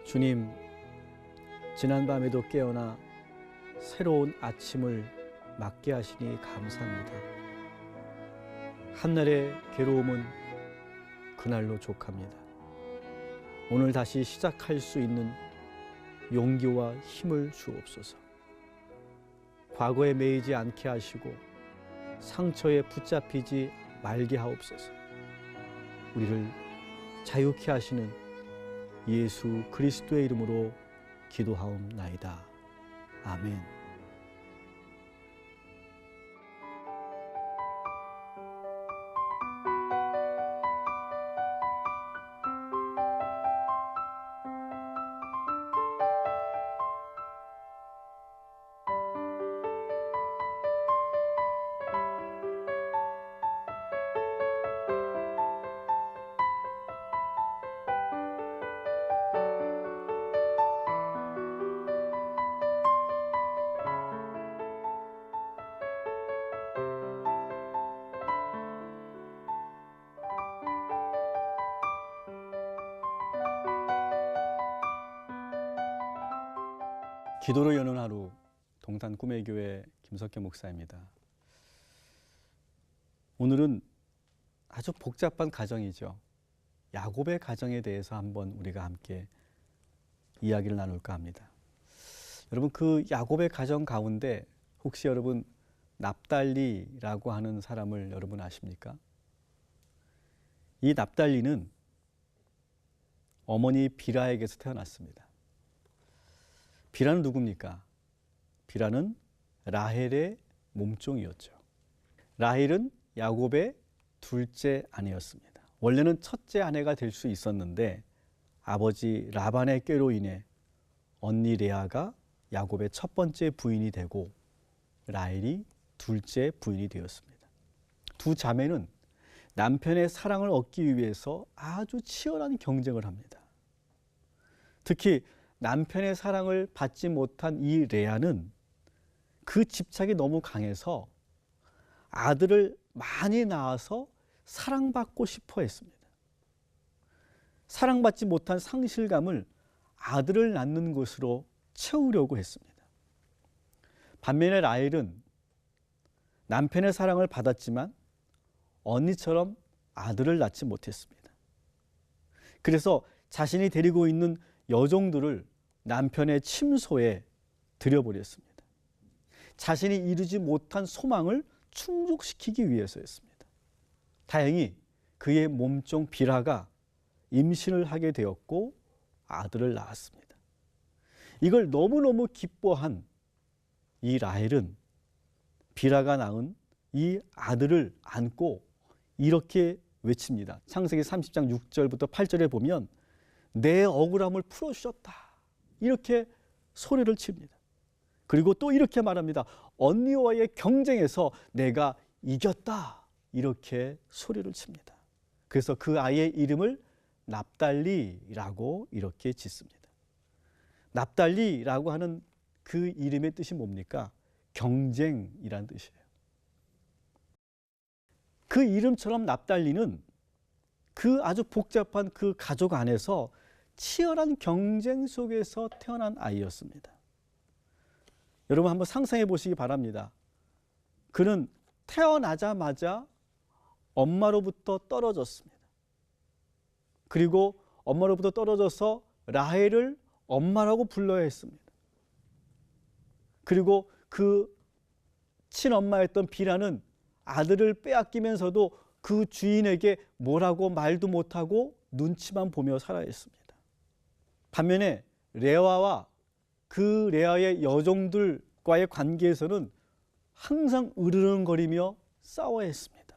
주님, 지난밤에도 깨어나 새로운 아침을 맞게 하시니 감사합니다. 한날의 괴로움은 그날로 족합니다. 오늘 다시 시작할 수 있는 용기와 힘을 주옵소서. 과거에 매이지 않게 하시고 상처에 붙잡히지 말게 하옵소서. 우리를 자유케 하시는 예수 그리스도의 이름으로 기도하옵나이다. 아멘. 기도로 여는 하루, 동탄 꿈의 교회 김석현 목사입니다. 오늘은 아주 복잡한 가정이죠. 야곱의 가정에 대해서 한번 우리가 함께 이야기를 나눌까 합니다. 여러분, 그 야곱의 가정 가운데 혹시 여러분 납달리라고 하는 사람을 여러분 아십니까? 이 납달리는 어머니 비라에게서 태어났습니다. 비라는 누굽니까? 비라는 라헬의 몸종이었죠. 라헬은 야곱의 둘째 아내였습니다. 원래는 첫째 아내가 될 수 있었는데 아버지 라반의 꾀로 인해 언니 레아가 야곱의 첫 번째 부인이 되고 라헬이 둘째 부인이 되었습니다. 두 자매는 남편의 사랑을 얻기 위해서 아주 치열한 경쟁을 합니다. 특히 남편의 사랑을 받지 못한 이 레아는 그 집착이 너무 강해서 아들을 많이 낳아서 사랑받고 싶어 했습니다. 사랑받지 못한 상실감을 아들을 낳는 것으로 채우려고 했습니다. 반면에 라헬은 남편의 사랑을 받았지만 언니처럼 아들을 낳지 못했습니다. 그래서 자신이 데리고 있는 여종들을 남편의 침소에 들여버렸습니다. 자신이 이루지 못한 소망을 충족시키기 위해서였습니다. 다행히 그의 몸종 비라가 임신을 하게 되었고 아들을 낳았습니다. 이걸 너무너무 기뻐한 이 라헬은 비라가 낳은 이 아들을 안고 이렇게 외칩니다. 창세기 30장 6절부터 8절에 보면 내 억울함을 풀어주셨다. 이렇게 소리를 칩니다. 그리고 또 이렇게 말합니다. 언니와의 경쟁에서 내가 이겼다. 이렇게 소리를 칩니다. 그래서 그 아이의 이름을 납달리라고 이렇게 짓습니다. 납달리라고 하는 그 이름의 뜻이 뭡니까? 경쟁이란 뜻이에요. 그 이름처럼 납달리는 그 아주 복잡한 그 가족 안에서 치열한 경쟁 속에서 태어난 아이였습니다. 여러분 한번 상상해 보시기 바랍니다. 그는 태어나자마자 엄마로부터 떨어졌습니다. 그리고 엄마로부터 떨어져서 라헬을 엄마라고 불러야 했습니다. 그리고 그 친엄마였던 비라는 아들을 빼앗기면서도 그 주인에게 뭐라고 말도 못하고 눈치만 보며 살아야 했습니다. 반면에 레아와 그 레아의 여종들과의 관계에서는 항상 으르렁거리며 싸워야 했습니다.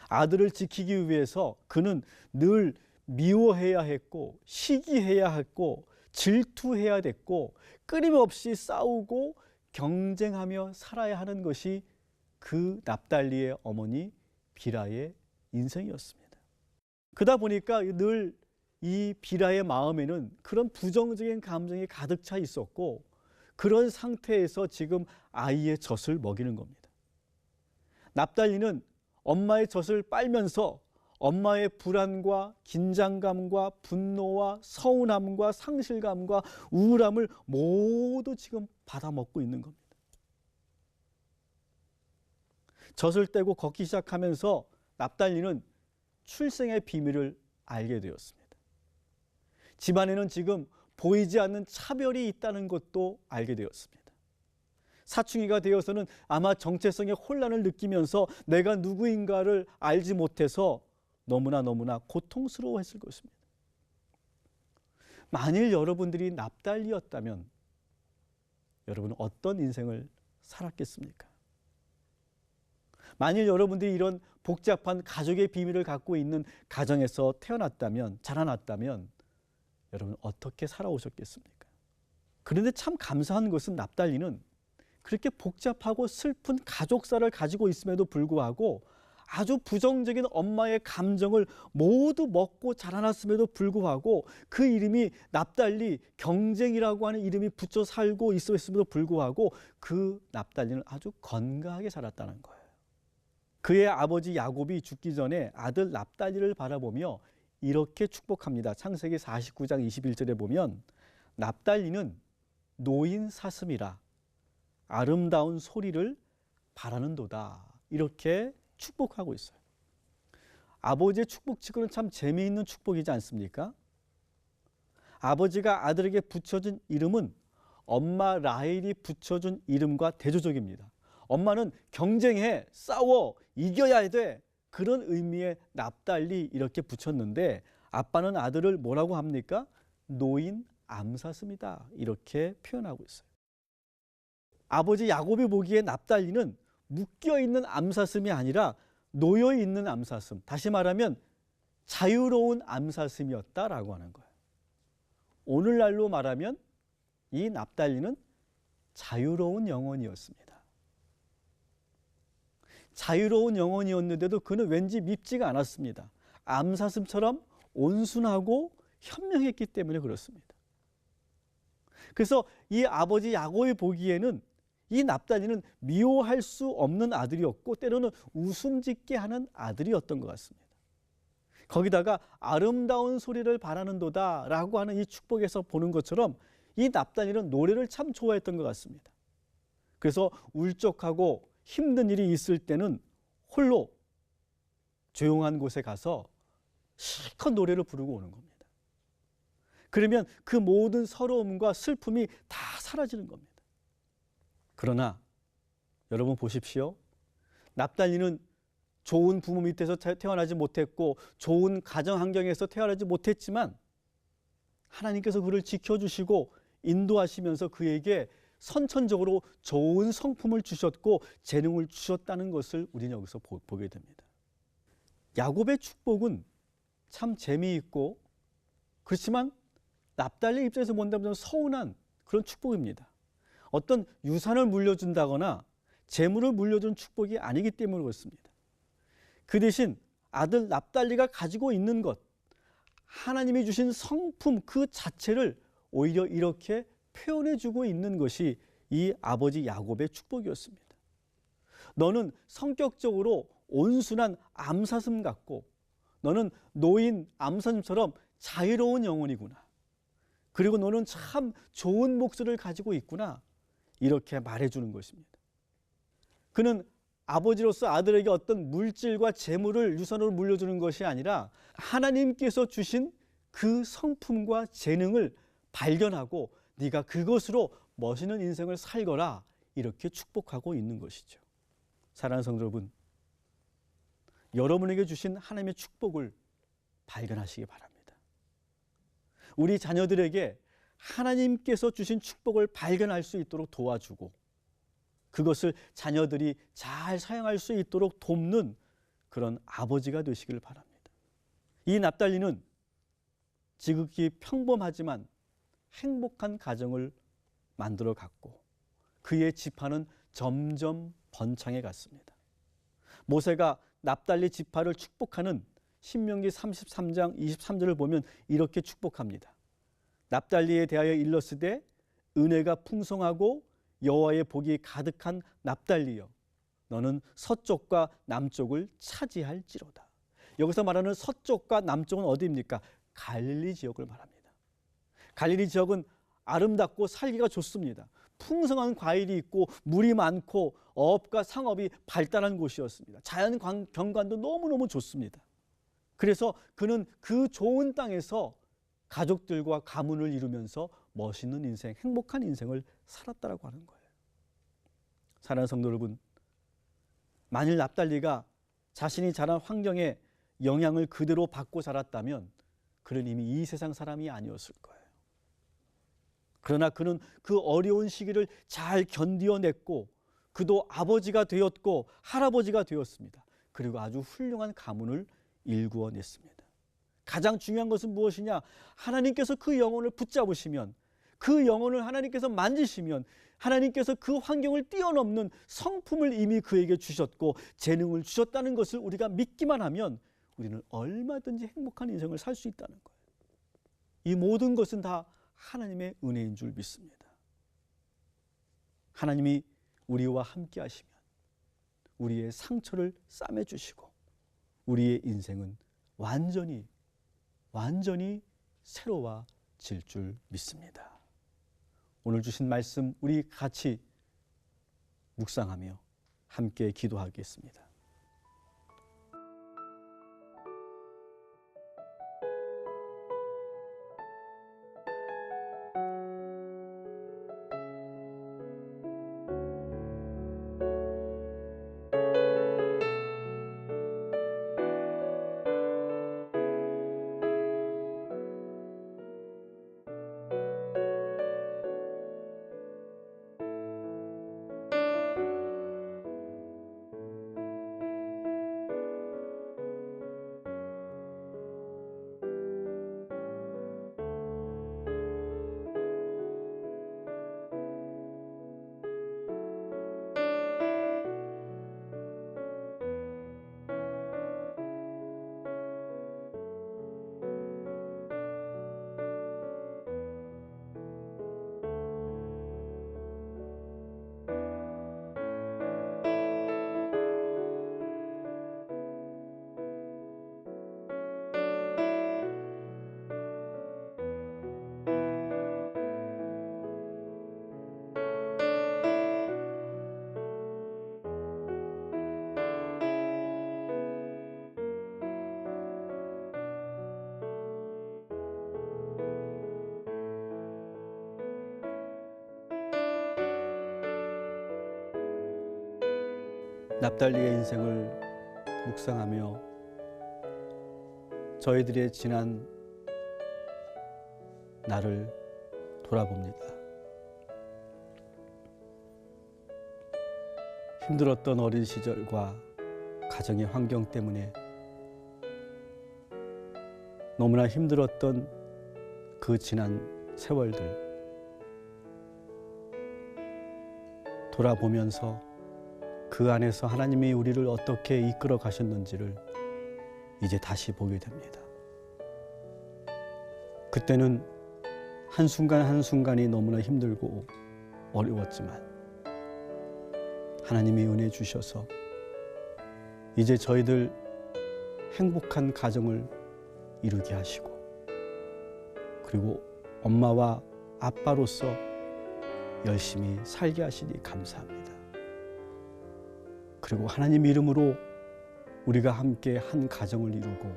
아들을 지키기 위해서 그는 늘 미워해야 했고 시기해야 했고 질투해야 됐고 끊임없이 싸우고 경쟁하며 살아야 하는 것이 그 납달리의 어머니 비라의 인생이었습니다. 그러다 보니까 늘 이 비라의 마음에는 그런 부정적인 감정이 가득 차 있었고 그런 상태에서 지금 아이의 젖을 먹이는 겁니다. 납달리는 엄마의 젖을 빨면서 엄마의 불안과 긴장감과 분노와 서운함과 상실감과 우울함을 모두 지금 받아먹고 있는 겁니다. 젖을 떼고 걷기 시작하면서 납달리는 출생의 비밀을 알게 되었습니다. 집안에는 지금 보이지 않는 차별이 있다는 것도 알게 되었습니다. 사춘기가 되어서는 아마 정체성의 혼란을 느끼면서 내가 누구인가를 알지 못해서 너무나 고통스러워했을 것입니다. 만일 여러분들이 납달리였다면 여러분은 어떤 인생을 살았겠습니까? 만일 여러분들이 이런 복잡한 가족의 비밀을 갖고 있는 가정에서 태어났다면, 자라났다면 여러분 어떻게 살아오셨겠습니까? 그런데 참 감사한 것은 납달리는 그렇게 복잡하고 슬픈 가족사를 가지고 있음에도 불구하고 아주 부정적인 엄마의 감정을 모두 먹고 자라났음에도 불구하고 그 이름이 납달리, 경쟁이라고 하는 이름이 붙여 살고 있음에도 불구하고 그 납달리는 아주 건강하게 자랐다는 거예요. 그의 아버지 야곱이 죽기 전에 아들 납달리를 바라보며 이렇게 축복합니다. 창세기 49장 21절에 보면 납달리는 노인 사슴이라 아름다운 소리를 바라는도다. 이렇게 축복하고 있어요. 아버지의 축복치고는 참 재미있는 축복이지 않습니까? 아버지가 아들에게 붙여준 이름은 엄마 라헬이 붙여준 이름과 대조적입니다. 엄마는 경쟁해, 싸워, 이겨야 돼. 그런 의미의 납달리 이렇게 붙였는데 아빠는 아들을 뭐라고 합니까? 노인 암사슴이다. 이렇게 표현하고 있어요. 아버지 야곱이 보기에 납달리는 묶여있는 암사슴이 아니라 놓여있는 암사슴, 다시 말하면 자유로운 암사슴이었다라고 하는 거예요. 오늘날로 말하면 이 납달리는 자유로운 영혼이었습니다. 자유로운 영혼이었는데도 그는 왠지 밉지가 않았습니다. 암사슴처럼 온순하고 현명했기 때문에 그렇습니다. 그래서 이 아버지 야곱이 보기에는 이 납달리는 미워할 수 없는 아들이었고 때로는 웃음 짓게 하는 아들이었던 것 같습니다. 거기다가 아름다운 소리를 바라는도다 라고 하는 이 축복에서 보는 것처럼 이 납달리는 노래를 참 좋아했던 것 같습니다. 그래서 울적하고 힘든 일이 있을 때는 홀로 조용한 곳에 가서 실컷 노래를 부르고 오는 겁니다. 그러면 그 모든 서러움과 슬픔이 다 사라지는 겁니다. 그러나 여러분 보십시오. 납달리는 좋은 부모 밑에서 태어나지 못했고 좋은 가정 환경에서 태어나지 못했지만 하나님께서 그를 지켜주시고 인도하시면서 그에게 선천적으로 좋은 성품을 주셨고 재능을 주셨다는 것을 우리는 여기서 보게 됩니다. 야곱의 축복은 참 재미있고 그렇지만 납달리 입장에서 본다면 서운한 그런 축복입니다. 어떤 유산을 물려준다거나 재물을 물려준 축복이 아니기 때문에 그렇습니다. 그 대신 아들 납달리가 가지고 있는 것, 하나님이 주신 성품 그 자체를 오히려 이렇게 표현해주고 있는 것이 이 아버지 야곱의 축복이었습니다. 너는 성격적으로 온순한 암사슴 같고 너는 노인 암사슴처럼 자유로운 영혼이구나. 그리고 너는 참 좋은 목소리를 가지고 있구나. 이렇게 말해주는 것입니다. 그는 아버지로서 아들에게 어떤 물질과 재물을 유산으로 물려주는 것이 아니라 하나님께서 주신 그 성품과 재능을 발견하고 네가 그것으로 멋있는 인생을 살거라 이렇게 축복하고 있는 것이죠. 사랑하는 성도 여러분, 여러분에게 주신 하나님의 축복을 발견하시기 바랍니다. 우리 자녀들에게 하나님께서 주신 축복을 발견할 수 있도록 도와주고 그것을 자녀들이 잘 사용할 수 있도록 돕는 그런 아버지가 되시길 바랍니다. 이 납달리는 지극히 평범하지만 행복한 가정을 만들어 갔고 그의 지파는 점점 번창해 갔습니다. 모세가 납달리 지파를 축복하는 신명기 33장 23절을 보면 이렇게 축복합니다. 납달리에 대하여 일렀으되 은혜가 풍성하고 여호와의 복이 가득한 납달리여 너는 서쪽과 남쪽을 차지할지로다. 여기서 말하는 서쪽과 남쪽은 어디입니까? 갈릴리 지역을 말합니다. 갈릴리 지역은 아름답고 살기가 좋습니다. 풍성한 과일이 있고 물이 많고 어업과 상업이 발달한 곳이었습니다. 자연 경관도 너무너무 좋습니다. 그래서 그는 그 좋은 땅에서 가족들과 가문을 이루면서 멋있는 인생, 행복한 인생을 살았다라고 하는 거예요. 사랑하는 성도 여러분, 만일 납달리가 자신이 자란 환경에 영향을 그대로 받고 자랐다면 그는 이미 이 세상 사람이 아니었을 거예요. 그러나 그는 그 어려운 시기를 잘 견디어냈고 그도 아버지가 되었고 할아버지가 되었습니다. 그리고 아주 훌륭한 가문을 일구어냈습니다. 가장 중요한 것은 무엇이냐? 하나님께서 그 영혼을 붙잡으시면, 그 영혼을 하나님께서 만지시면 하나님께서 그 환경을 뛰어넘는 성품을 이미 그에게 주셨고 재능을 주셨다는 것을 우리가 믿기만 하면 우리는 얼마든지 행복한 인생을 살 수 있다는 거예요. 이 모든 것은 다 하나님의 은혜인 줄 믿습니다. 하나님이 우리와 함께 하시면 우리의 상처를 싸매주시고 우리의 인생은 완전히 새로워질 줄 믿습니다. 오늘 주신 말씀 우리 같이 묵상하며 함께 기도하겠습니다. 납달리의 인생을 묵상하며 저희들의 지난 날을 돌아봅니다. 힘들었던 어린 시절과 가정의 환경 때문에 너무나 힘들었던 그 지난 세월들 돌아보면서 그 안에서 하나님이 우리를 어떻게 이끌어 가셨는지를 이제 다시 보게 됩니다. 그때는 한순간 한순간이 너무나 힘들고 어려웠지만 하나님이 은혜 주셔서 이제 저희들 행복한 가정을 이루게 하시고 그리고 엄마와 아빠로서 열심히 살게 하시니 감사합니다. 그리고 하나님 이름으로 우리가 함께 한 가정을 이루고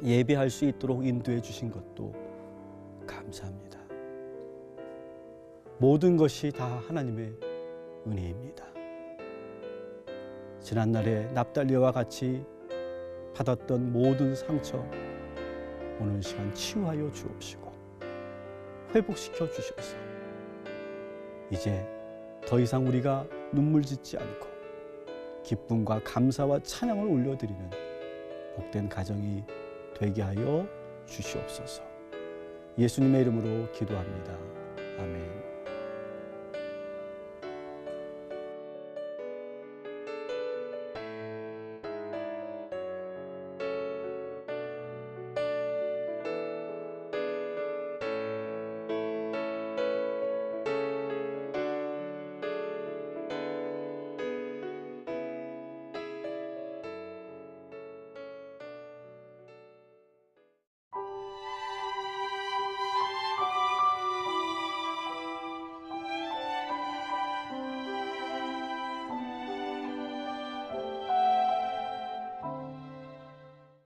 예배할 수 있도록 인도해 주신 것도 감사합니다. 모든 것이 다 하나님의 은혜입니다. 지난날에 납달리와 같이 받았던 모든 상처 오늘 시간 치유하여 주옵시고 회복시켜 주셔서 이제 더 이상 우리가 눈물 짓지 않고 기쁨과 감사와 찬양을 올려드리는 복된 가정이 되게 하여 주시옵소서. 예수님의 이름으로 기도합니다. 아멘.